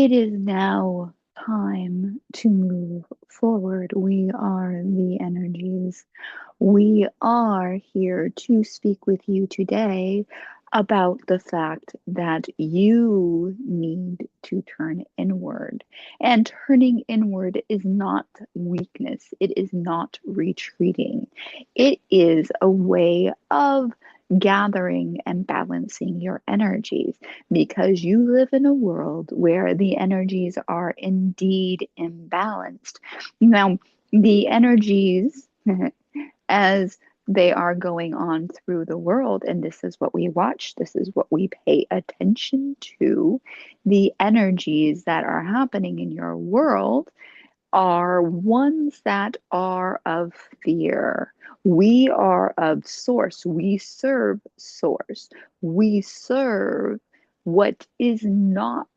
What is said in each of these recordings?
It is now time to move forward. We are the energies. We are here to speak with you today about the fact that you need to turn inward. And turning inward is not weakness, it is not retreating. It is a way of gathering and balancing your energies because you live in a world where the energies are indeed imbalanced. Now, the energies as they are going on through the world. And this is what we watch, this is what we pay attention to. The energies that are happening in your world are ones that are of fear. We are of source. We serve source. We serve what is not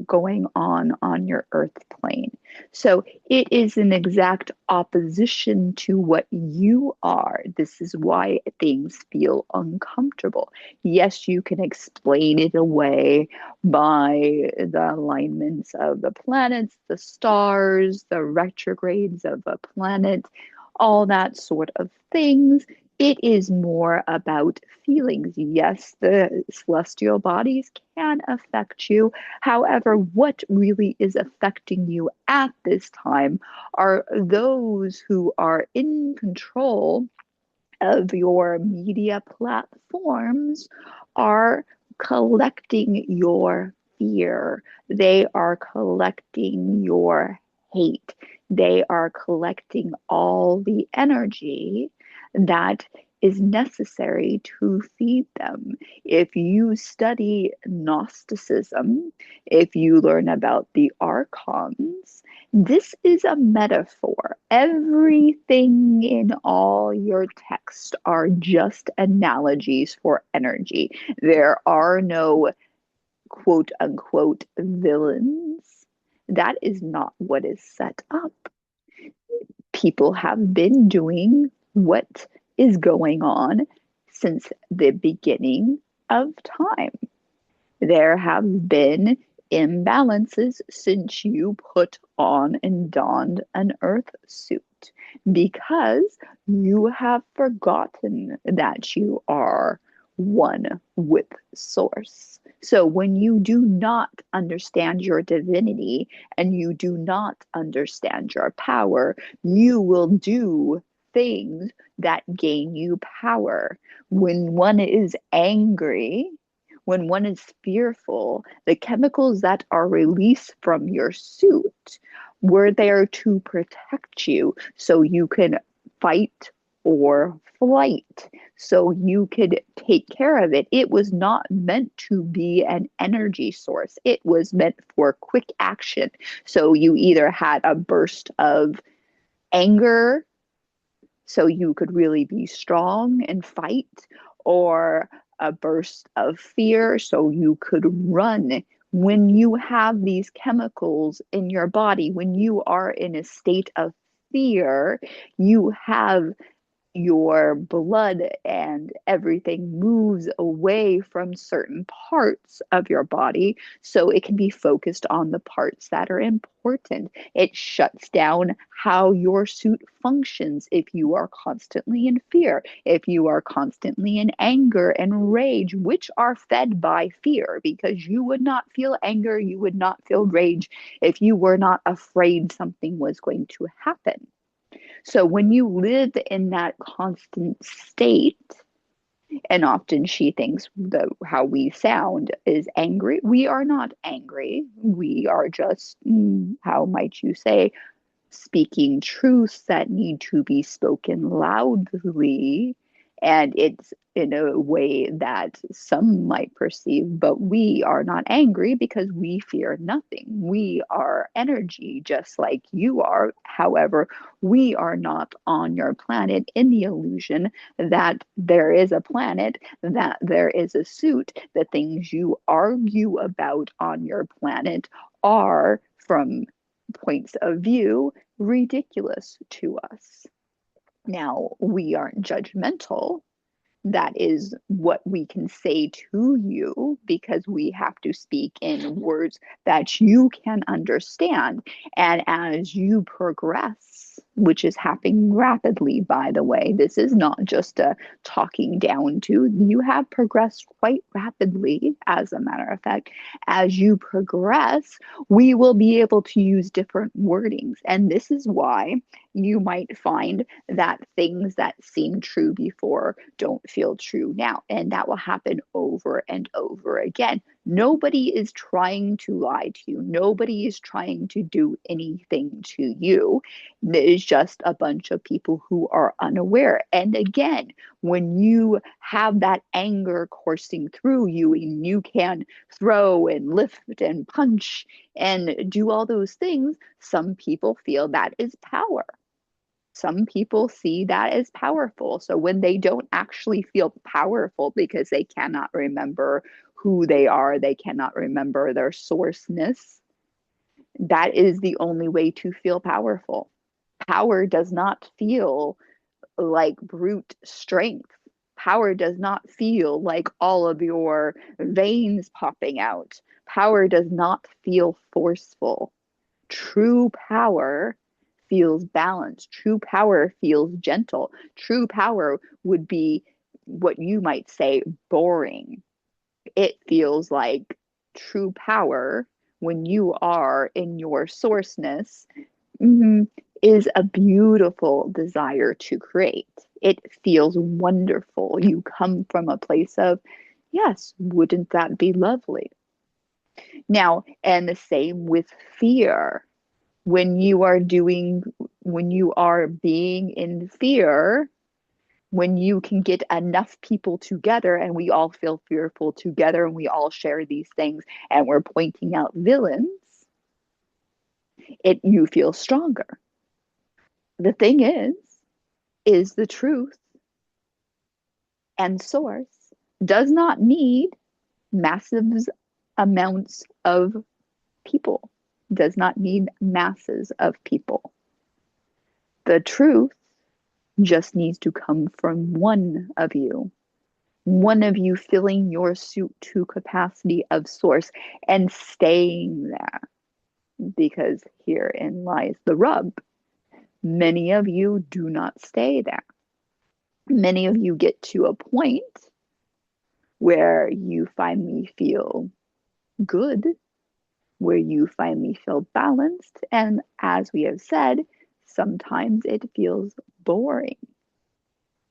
going on your earth plane. So it is an exact opposition to what you are. This is why things feel uncomfortable. Yes, you can explain it away by the alignments of the planets, the stars, the retrogrades of a planet, all that sort of things. It is more about feelings. Yes, the celestial bodies can affect you. However, what really is affecting you at this time are those who are in control of your media platforms are collecting your fear. They are collecting your hate. They are collecting all the energy that is necessary to feed them. If you study Gnosticism, if you learn about the archons, this is a metaphor. Everything in all your text are just analogies for energy. There are no quote unquote villains. That is not what is set up. People have been doing what is going on since the beginning of time. There have been imbalances since you put on and donned an earth suit because you have forgotten that you are one with source. So when you do not understand your divinity and you do not understand your power, you will do things that gain you power. When one is angry, when one is fearful, the chemicals that are released from your suit were there to protect you so you can fight or flight, so you could take care of it. It was not meant to be an energy source, it was meant for quick action. So you either had a burst of anger so you could really be strong and fight, or a burst of fear so you could run. When you have these chemicals in your body, when you are in a state of fear, you have your blood and everything moves away from certain parts of your body so it can be focused on the parts that are important. It shuts down how your suit functions if you are constantly in fear, if you are constantly in anger and rage, which are fed by fear, because you would not feel anger, you would not feel rage if you were not afraid something was going to happen. So when you live in that constant state, and often she thinks how we sound is angry. We are not angry. We are just, how might you say, speaking truths that need to be spoken loudly. And it's in a way that some might perceive, but we are not angry because we fear nothing. We are energy just like you are. However, we are not on your planet in the illusion that there is a planet, that there is a suit, the things you argue about on your planet are from points of view ridiculous to us. Now, we aren't judgmental. That is what we can say to you, because we have to speak in words that you can understand. And as you progress, which is happening rapidly, by the way, this is not just a talking down to, you have progressed quite rapidly, as a matter of fact. As you progress, we will be able to use different wordings. And this is why you might find that things that seemed true before don't feel true now. And that will happen over and over again. Nobody is trying to lie to you. Nobody is trying to do anything to you. It's just a bunch of people who are unaware. And again, when you have that anger coursing through you, and you can throw and lift and punch and do all those things, some people feel that is power. Some people see that as powerful. So when they don't actually feel powerful because they cannot remember who they are, they cannot remember their sourceness, that is the only way to feel powerful. Power does not feel like brute strength. Power does not feel like all of your veins popping out. Power does not feel forceful. True power feels balanced. True power feels gentle. True power would be what you might say boring. It feels like true power, when you are in your sourceness, mhm, is a beautiful desire to create. It feels wonderful. You come from a place of, yes, wouldn't that be lovely? Now, and the same with fear. When you are doing, when you are being in fear, when you can get enough people together and we all feel fearful together and we all share these things and we're pointing out villains, it you feel stronger. The thing is the truth and source does not need massive amounts of people, does not need masses of people. The truth just needs to come from one of you filling your suit to capacity of source and staying there. Because herein lies the rub. Many of you do not stay there. Many of you get to a point where you finally feel good, where you finally feel balanced. And as we have said, sometimes it feels boring.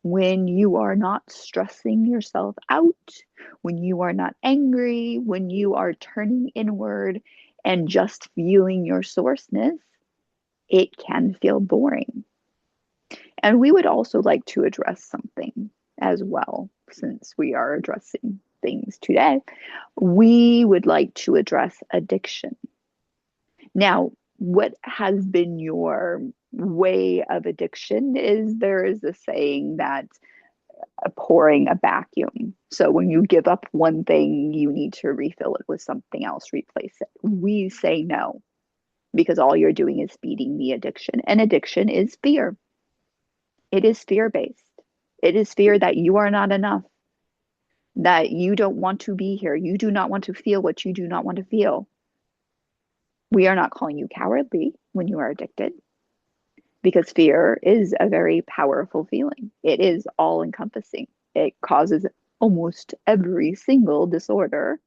When you are not stressing yourself out, when you are not angry, when you are turning inward and just feeling your sourceness, it can feel boring. And we would also like to address something as well, since we are addressing things today. We would like to address addiction. Now, what has been your way of addiction is there is a saying that pouring a vacuum. So when you give up one thing, you need to refill it with something else, replace it. We say no, because all you're doing is feeding the addiction. And addiction is fear. It is fear based. It is fear that you are not enough, that you don't want to be here. You do not want to feel what you do not want to feel. We are not calling you cowardly when you are addicted, because fear is a very powerful feeling. It is all encompassing. It causes almost every single disorder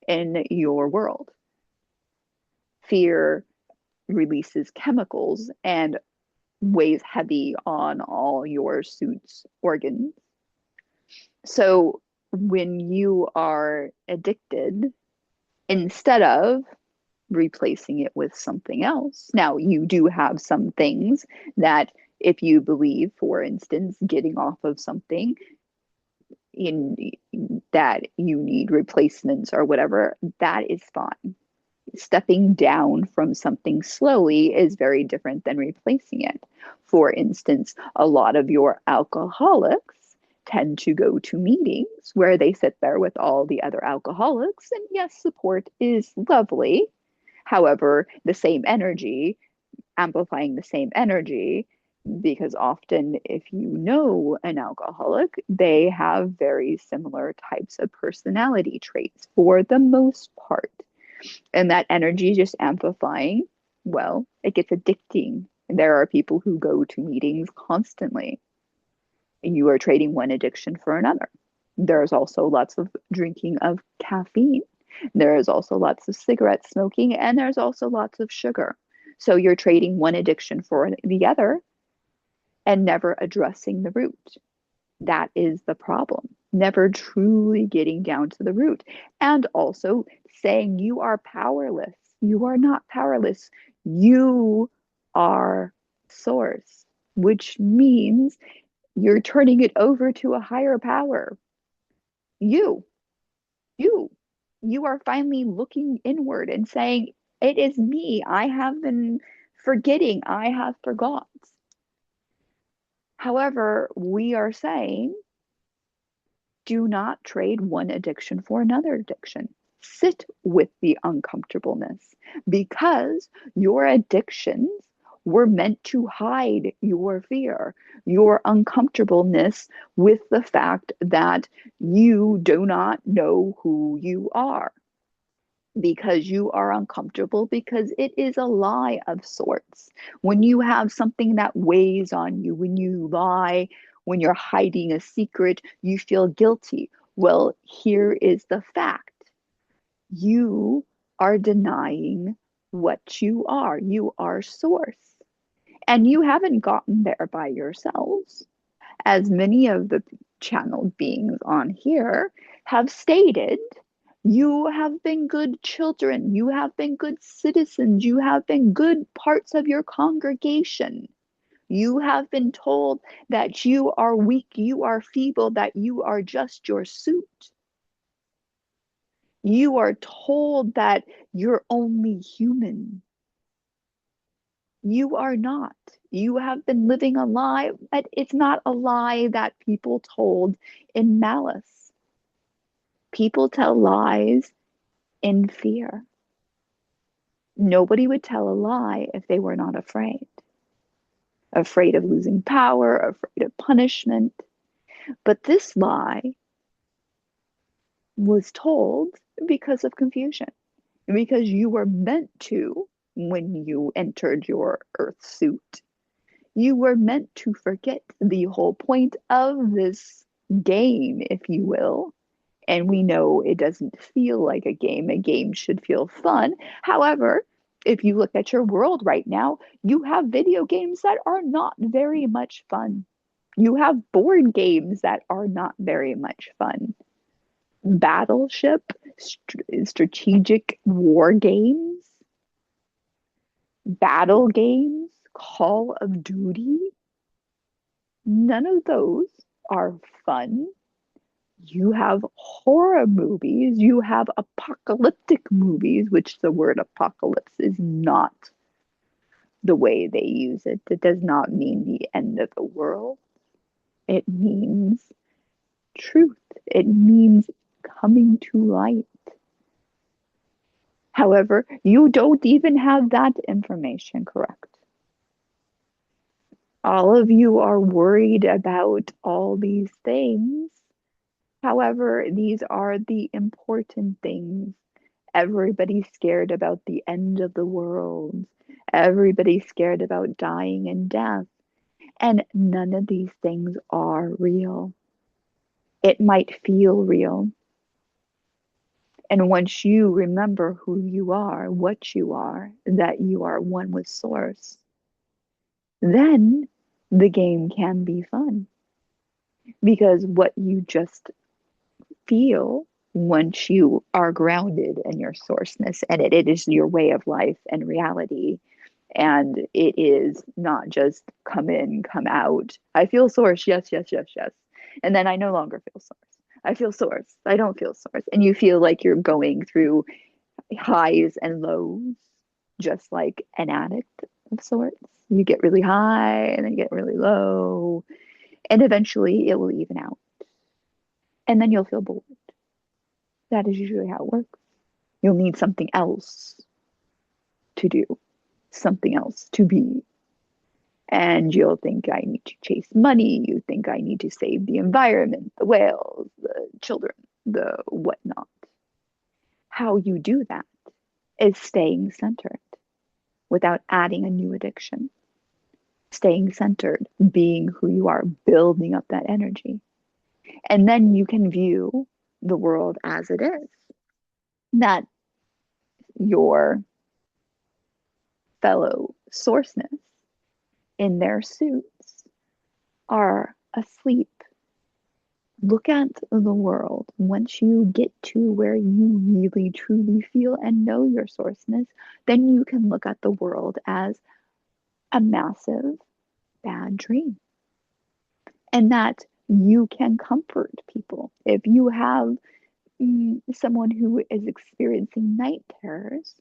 in your world. Fear releases chemicals and weighs heavy on all your suit's organs. So when you are addicted, instead of replacing it with something else, now you do have some things that, if you believe, for instance, getting off of something in that you need replacements or whatever, that is fine. Stepping down from something slowly is very different than replacing it. For instance, a lot of your alcoholics tend to go to meetings where they sit there with all the other alcoholics, and yes, support is lovely. However, the same energy, amplifying the same energy, Because often, if you know an alcoholic, they have very similar types of personality traits for the most part. And that energy just amplifying, well, it gets addicting. And there are people who go to meetings constantly. You are trading one addiction for another. There's also lots of drinking of caffeine. There is also lots of cigarette smoking, and there's also lots of sugar. So you're trading one addiction for the other and never addressing the root. That is the problem. Never truly getting down to the root. And also saying you are powerless. You are not powerless. You are source, which means you're turning it over to a higher power. You, you, you are finally looking inward and saying, it is me. I have been forgetting. I have forgot. However, we are saying, do not trade one addiction for another addiction. Sit with the uncomfortableness because your addictions were meant to hide your fear, your uncomfortableness with the fact that you do not know who you are. Because you are uncomfortable, because it is a lie of sorts. When you have something that weighs on you, when you lie, when you're hiding a secret, you feel guilty. Well, here is the fact: you are denying what you are. You are source. And you haven't gotten there by yourselves. As many of the channeled beings on here have stated, you have been good children. You have been good citizens. You have been good parts of your congregation. You have been told that you are weak, you are feeble, that you are just your suit. You are told that you're only human. You are not. You have been living a lie, but it's not a lie that people told in malice. People tell lies in fear. Nobody would tell a lie if they were not afraid. Afraid of losing power, afraid of punishment. But this lie was told because of confusion, because you were meant to, when you entered your earth suit, you were meant to forget the whole point of this game, if you will. And we know it doesn't feel like a game. A game should feel fun. However, if you look at your world right now, you have video games that are not very much fun. You have board games that are not very much fun. Battleship, strategic war games, battle games, Call of Duty, none of those are fun. You have horror movies, you have apocalyptic movies, which the word apocalypse is not the way they use it. It does not mean the end of the world. It means truth. It means coming to light. However, you don't even have that information correct. All of you are worried about all these things. However, these are the important things. Everybody's scared about the end of the world. Everybody's scared about dying and death. And none of these things are real. It might feel real. And once you remember who you are, what you are, that you are one with Source, then the game can be fun. Because what you just feel once you are grounded in your sourceness, and it is your way of life and reality, and it is not just come in, come out. I feel source, yes, yes, yes, yes. And then I no longer feel source. I feel source. I don't feel source. And you feel like you're going through highs and lows, just like an addict of sorts. You get really high and then you get really low, and eventually it will even out. And then you'll feel bored. That is usually how it works. You'll need something else to do, something else to be. And you'll think I need to chase money. You think I need to save the environment, the whales, the children, the whatnot. How you do that is staying centered without adding a new addiction. Staying centered, being who you are, building up that energy. And then you can view the world as it is. That your fellow sourceness in their suits are asleep. Look at the world. Once you get to where you really truly feel and know your sourceness, then you can look at the world as a massive bad dream. And that you can comfort people. If you have someone who is experiencing night terrors,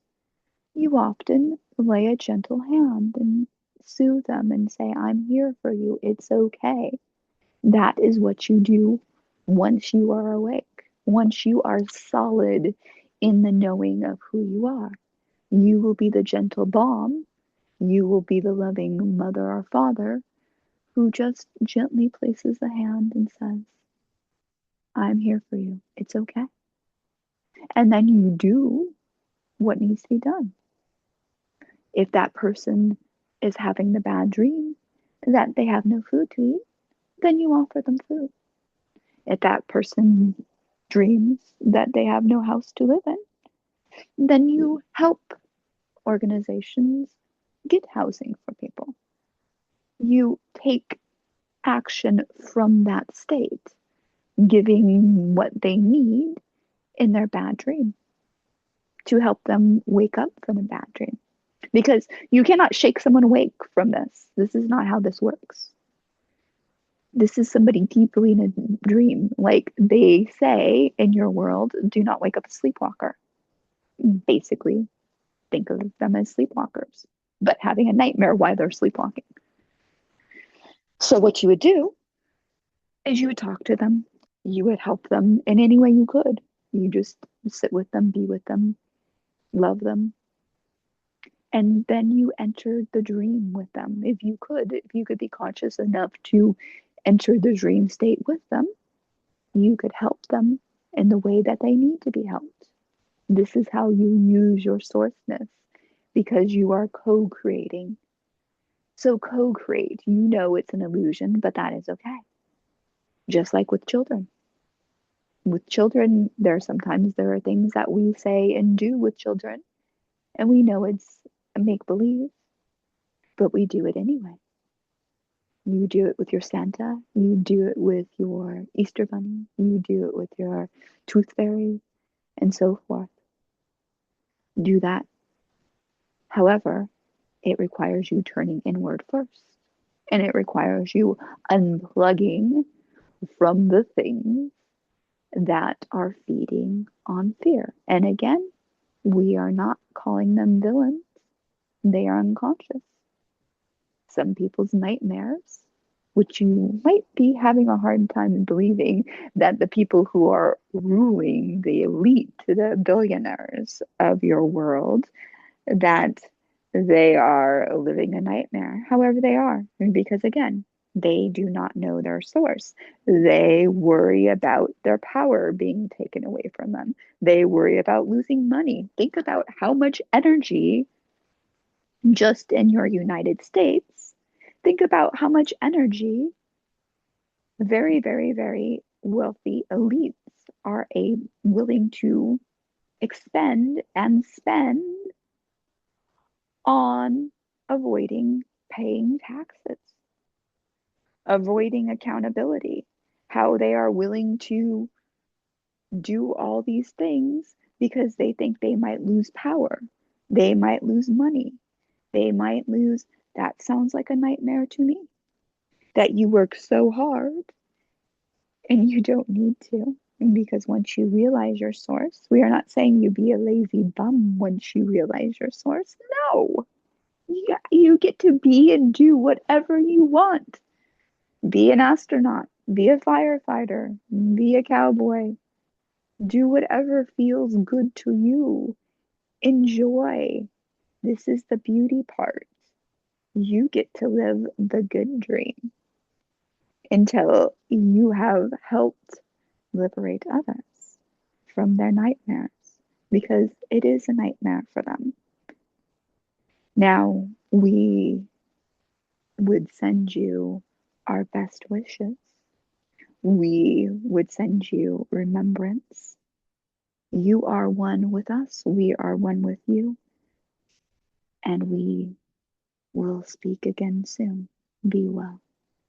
you often lay a gentle hand and soothe them and say, I'm here for you. It's okay. That is what you do once you are awake, once you are solid in the knowing of who you are. You will be the gentle balm. You will be the loving mother or father who just gently places a hand and says, I'm here for you. It's okay. And then you do what needs to be done. If that person is having the bad dream that they have no food to eat, then you offer them food. If that person dreams that they have no house to live in, then you help organizations get housing for people. You take action from that state, giving what they need in their bad dream to help them wake up from a bad dream. Because you cannot shake someone awake from this. This is not how this works. This is somebody deeply in a dream. Like they say in your world, do not wake up a sleepwalker. Basically, think of them as sleepwalkers, but having a nightmare while they're sleepwalking. So, what you would do is you would talk to them, you would help them in any way you could. You just sit with them, be with them, love them. And then you entered the dream with them. If you could be conscious enough to enter the dream state with them, you could help them in the way that they need to be helped. This is how you use your sourceness because you are co creating. So, co create, you know it's an illusion, but that is okay. Just like with children. With children, there are things that we say and do with children, and we know it's a make believe, but we do it anyway. You do it with your Santa, you do it with your Easter Bunny, you do it with your Tooth Fairy, and so forth. Do that. However, it requires you turning inward first, and it requires you unplugging from the things that are feeding on fear. And again, we are not calling them villains, they are unconscious. Some people's nightmares, which you might be having a hard time believing that the people who are ruling the elite, the billionaires of your world, that they are living a nightmare. However, they are, because again, they do not know their source. They worry about their power being taken away from them. They worry about losing money. Think about how much energy just in your United States. Think about how much energy very, very, very wealthy elites are willing to expend and spend on avoiding paying taxes, avoiding accountability, how they are willing to do all these things because they think they might lose power, they might lose money, they might lose. That sounds like a nightmare to me. That you work so hard and you don't need to. Because once you realize your source, we are not saying you be a lazy bum once you realize your source. No, you get to be and do whatever you want. Be an astronaut, be a firefighter, be a cowboy. Do whatever feels good to you. Enjoy. This is the beauty part. you get to live the good dream until you have helped liberate others from their nightmares, because it is a nightmare for them. Now, we would send you our best wishes. We would send you remembrance. You are one with us, we are one with you, and we will speak again soon. Be well.